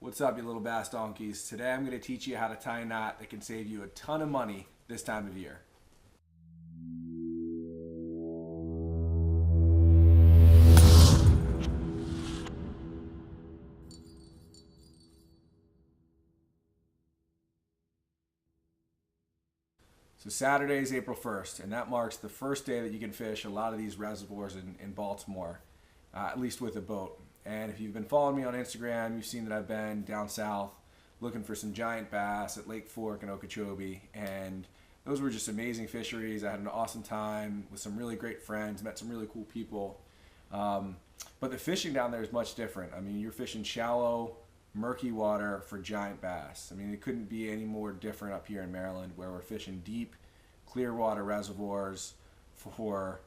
What's up, you little bass donkeys? Today I'm going to teach you how to tie a knot that can save you a ton of money this time of year. So Saturday is April 1st, and that marks the first day that you can fish a lot of these reservoirs in Baltimore, at least with a boat. And if you've been following me on Instagram, you've seen that I've been down south looking for some giant bass at Lake Fork and Okeechobee, and those were just amazing fisheries. I had an awesome time with some really great friends, met some really cool people. But the fishing down there is much different. I mean, you're fishing shallow, murky water for giant bass. I mean, it couldn't be any more different up here in Maryland, where we're fishing deep, clear water reservoirs for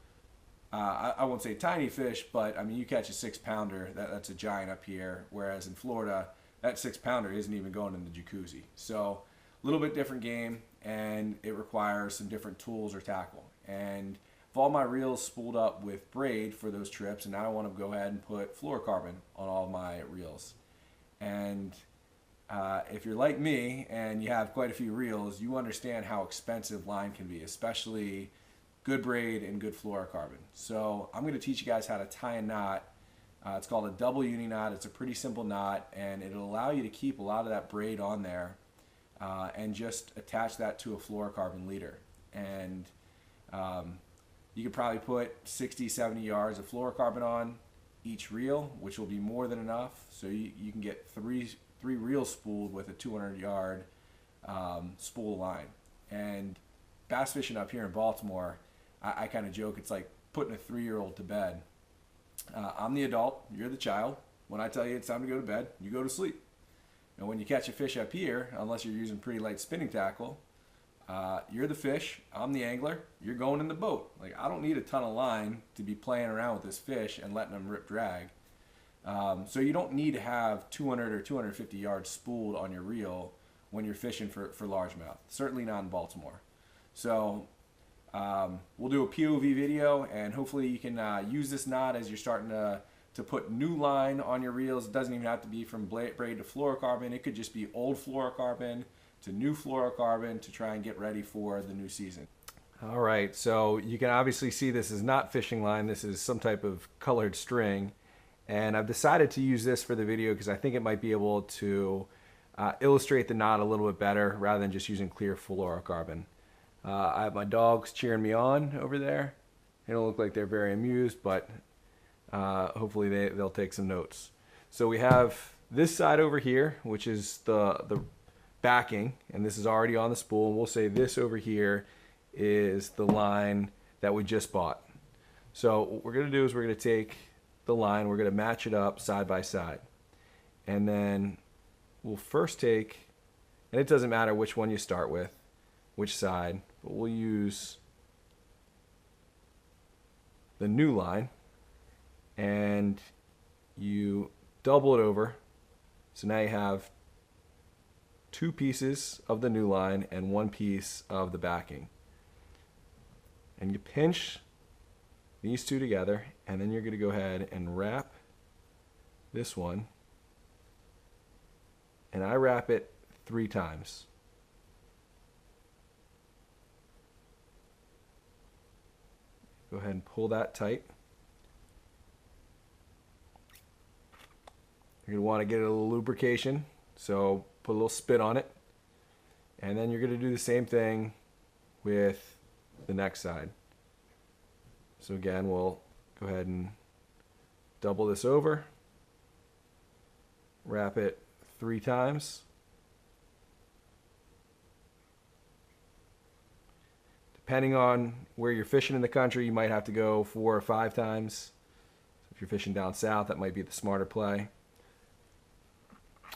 I won't say tiny fish, but I mean, you catch a 6-pounder, that's a giant up here, whereas in Florida, that 6-pounder isn't even going in the jacuzzi. So a little bit different game, and it requires some different tools or tackle. And I've all my reels spooled up with braid for those trips, and now I want to go ahead and put fluorocarbon on all of my reels. And if you're like me and you have quite a few reels, you understand how expensive line can be, especially good braid and good fluorocarbon. So I'm going to teach you guys how to tie a knot. It's called a double uni knot. It's a pretty simple knot, and it'll allow you to keep a lot of that braid on there and just attach that to a fluorocarbon leader. And you could probably put 60, 70 yards of fluorocarbon on each reel, which will be more than enough. So you can get three reels spooled with a 200-yard spool line. And bass fishing up here in Baltimore, I kind of joke, it's like putting a 3-year-old to bed. I'm the adult, you're the child. When I tell you it's time to go to bed, you go to sleep. And when you catch a fish up here, unless you're using pretty light spinning tackle, you're the fish, I'm the angler, you're going in the boat. Like, I don't need a ton of line to be playing around with this fish and letting them rip drag. So you don't need to have 200 or 250 yards spooled on your reel when you're fishing for largemouth. Certainly not in Baltimore. So we'll do a POV video, and hopefully you can use this knot as you're starting to put new line on your reels. It doesn't even have to be from braid to fluorocarbon. It could just be old fluorocarbon to new fluorocarbon to try and get ready for the new season. All right, so you can obviously see this is not fishing line. This is some type of colored string. And I've decided to use this for the video because I think it might be able to illustrate the knot a little bit better rather than just using clear fluorocarbon. I have my dogs cheering me on over there. They don't look like they're very amused, but hopefully they'll take some notes. So we have this side over here, which is the backing, and this is already on the spool. And we'll say this over here is the line that we just bought. So what we're going to do is we're going to take the line, we're going to match it up side by side. And then we'll first take, and it doesn't matter which one you start with, which side, but we'll use the new line, and you double it over. So now you have 2 pieces of the new line and 1 piece of the backing. And you pinch these 2 together, and then you're going to go ahead and wrap this one. And I wrap it 3 times. Go ahead and pull that tight. You're going to want to get a little lubrication, so put a little spit on it. And then you're going to do the same thing with the next side. So again, we'll go ahead and double this over, wrap it 3 times. Depending on where you're fishing in the country, you might have to go 4 or 5 times. If you're fishing down south, that might be the smarter play.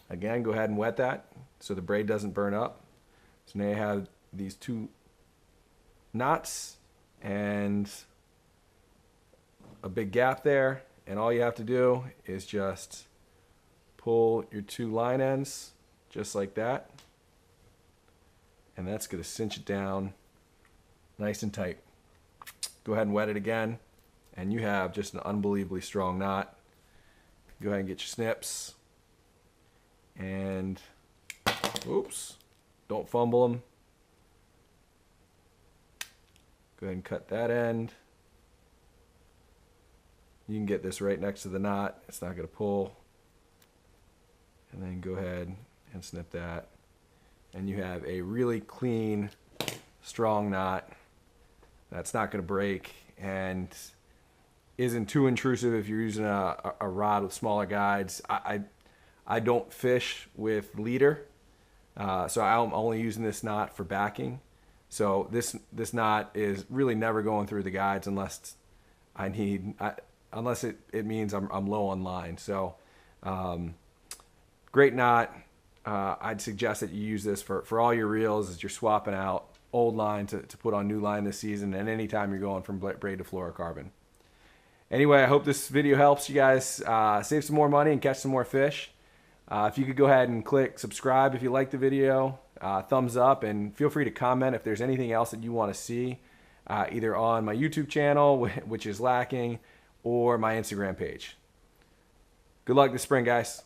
Again, go ahead and wet that so the braid doesn't burn up. So now you have these 2 knots and a big gap there, and all you have to do is just pull your 2 line ends just like that, and that's going to cinch it down nice and tight. Go ahead and wet it again, and you have just an unbelievably strong knot. Go ahead and get your snips, And, oops, don't fumble them. Go ahead and cut that end. You can get this right next to the knot. It's not going to pull. And then go ahead and snip that. And you have a really clean, strong knot that's not going to break and isn't too intrusive if you're using a rod with smaller guides. I don't fish with leader, so I'm only using this knot for backing. So this knot is really never going through the guides unless unless it means I'm low on line. So great knot. I'd suggest that you use this for all your reels as you're swapping out old line to put on new line this season, and anytime you're going from braid to fluorocarbon. Anyway, I hope this video helps you guys save some more money and catch some more fish. If you could go ahead and click subscribe if you like the video, thumbs up, and feel free to comment if there's anything else that you want to see, either on my YouTube channel, which is lacking, or my Instagram page. Good luck this spring, guys.